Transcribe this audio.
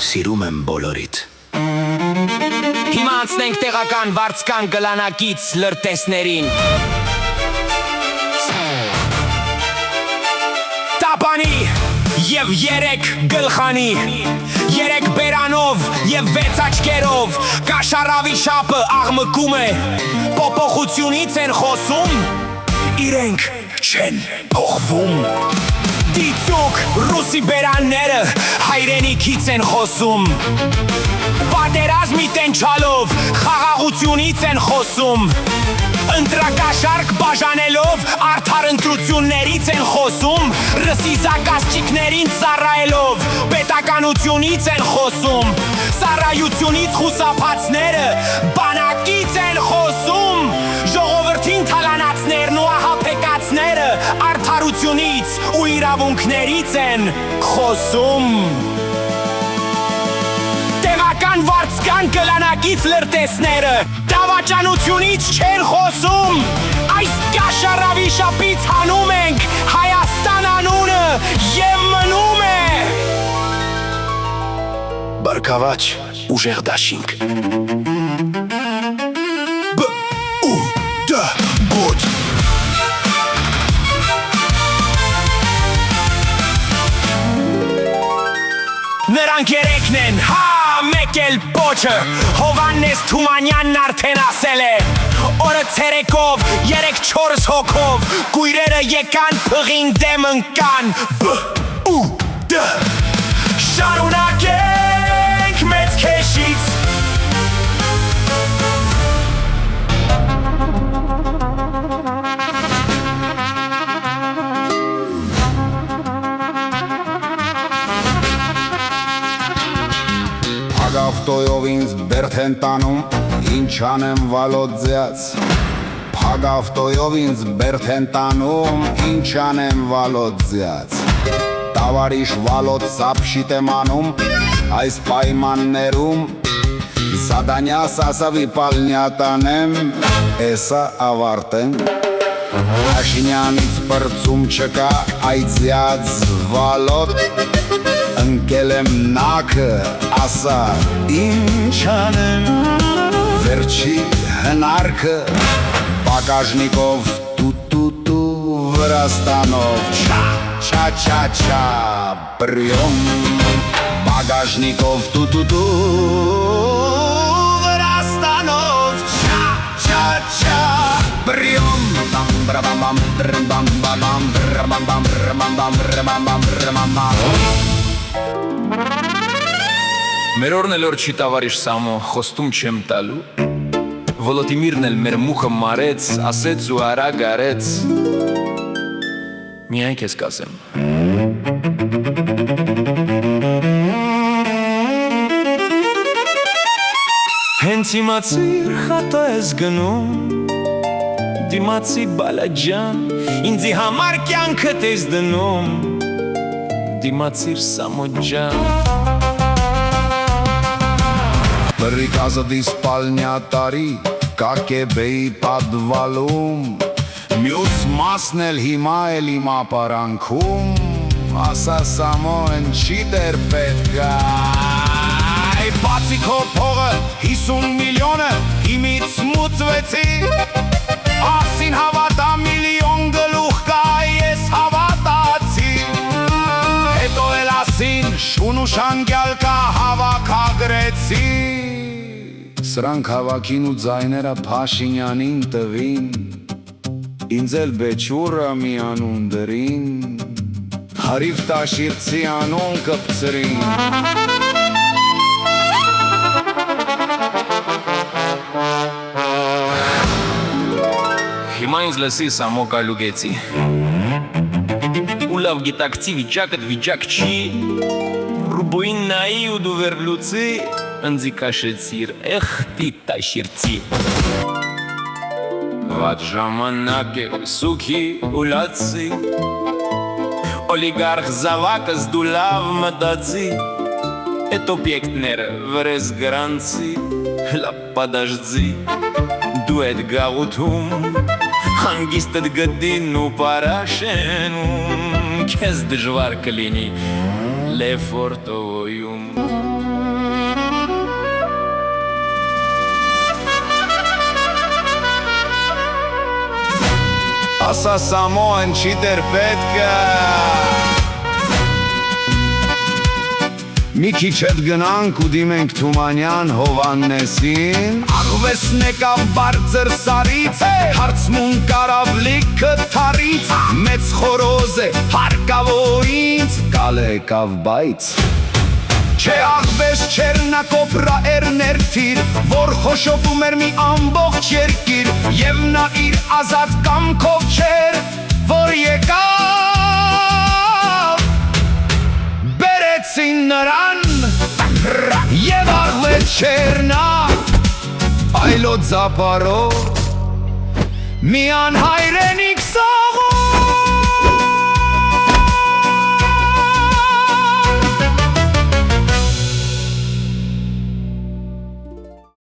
Սիրում եմ բոլորիդ։ Հիմա անցնենք տեղական վարձկան գլանակից լրտեսներին։ Տապանի և 3 գլխանի, 3 բերանով և 6 աչկերով, կաշարավի շապը աղմկում է, փոփոխությունից են խոսում, իրենք չեն փոխվում։ Դիցուկ ռուսի բերանները հայրենիքից են խոսում, պատերազմի տենչալով խաղաղությունից են խոսում, ընտրակաշարք բաժանելով արդար ընտրություններից են խոսում, ռսիզակասճիկներին ծառայելով պետականությունից են խոսում, սառայությունից խուսափածները բանակից են խոսում, ժողովրդին թալանածներն ու ահափեկածները արդարությունից ու իրավունքներից են խոսում։ Տեղական վարձկան գլանակից լրտեսները դավաճանությունից չեն խոսում, այս կաշարավի շապից հանում ենք Հայաստան անունը և մնում է։ Բարգավաճ ուժեղ դաշինք։ Բուդ Նրանք երեքն են, հա, մեկ էլ պոչը, Հովանես Թումանյանն արդեն ասել է, օրը ցերեկով, 3-4 հոգով, կույրերը եկան փղին դեմ ընկան, շարունակենք մեծ քեշից։ Ավտոյով ինձ բերդ են տանում, ինչ անեմ վալոտ ձյաց։ Փագ ավտոյով ինձ բերդ են տանում, ինչ անեմ վալոտ ձյաց։ Տավարիշ վալոտ սապշիտ եմ անում, այս պայմաններում, Զադանյաս ասավի պալնյատանեմ, էսա ավարտեմ։ Աշինյանից պրծում չկա, այցյաց վալոտ, ընկել եմ նակը, ասա ինչ անեմ, վերջի հնարքը, բագաժնիկով տու-տու-տու, Վրաստանով չա-չա-չա, բրյոմ, բագաժնիկով տու-տու-տու, Վրաստանով չա-չա-չա, բրյոմ, Մերորն էլ որ չի տավարիշ Սամո, խոստում չեմ տալու, Վոլոդիմիրն էլ մեր մուխը մարեց, ասեց ու արագ արեց, միայն քեզ կասեմ։ Հենց իմացիր խատո ես գնում, դիմացի բալաջան, ինձի համար կյանքդ ես դնում, դիմացիր Սամո ջան։ Приказа դիսպալնյատարի, կակեբեի պատվալում, մյուս մասն էլ հիմա էլ իմ ապարանքում, ասա Սամո ընչի դեր պետքա, բացի քո փողը 50 միլիոնը հիմից մուծվեցի, ասին հավատա միլիոն գլուխ կա, ես հավատացի, հետո էլ ասին շուն ու շանգյալ կա հավաքագրեցի, սրանք հավաքին ու ձայները Փաշինյանին տվին, ինձ էլ Բեչուրա մի անուն դրին, Հարիվ Տաշիրցի անուն կպցրին։ Հիմա ինձ լսի Սամո կալուգեցի, ու լավ գիտակցի վիճակդ վիճակ չի, ռուբույն նայի ու դու վերլուծի, ընձի կաշեցիր, էխտի տաշիրցի։ Վատ ժամանակ է սուքի ու լացի, օլիգարխ զավակս դու լավ մտածի, էտ օբյեկտները վրես գրանցի, լապ պատաժձի, դու էդ գաղութում, հանգիստդ գդին ու պարաշենում, քեզ դժվար կլինի լեֆորտովոյում։ Սա Սամոն չի դեր պետքը Մի քիչ հետ գնանք ու դիմենք Թումանյան Հովաննեսին Աղվեսն եկավ բարձր սարից Հարցմուն կարավ լիքը թարից Մեծ խորոզ է հարկավորից Կալ եկավ բայց Չէ աղվես չերնակոպրա էր ներթիր Որ խոշովում էր մի ամբողջ երկիր Եվ նա իր ազատ կամքով չեր Որ եկավ Բերեցին նրան Եվ աղվես չեր նա Այլոց զապարով Մի անհայրենիք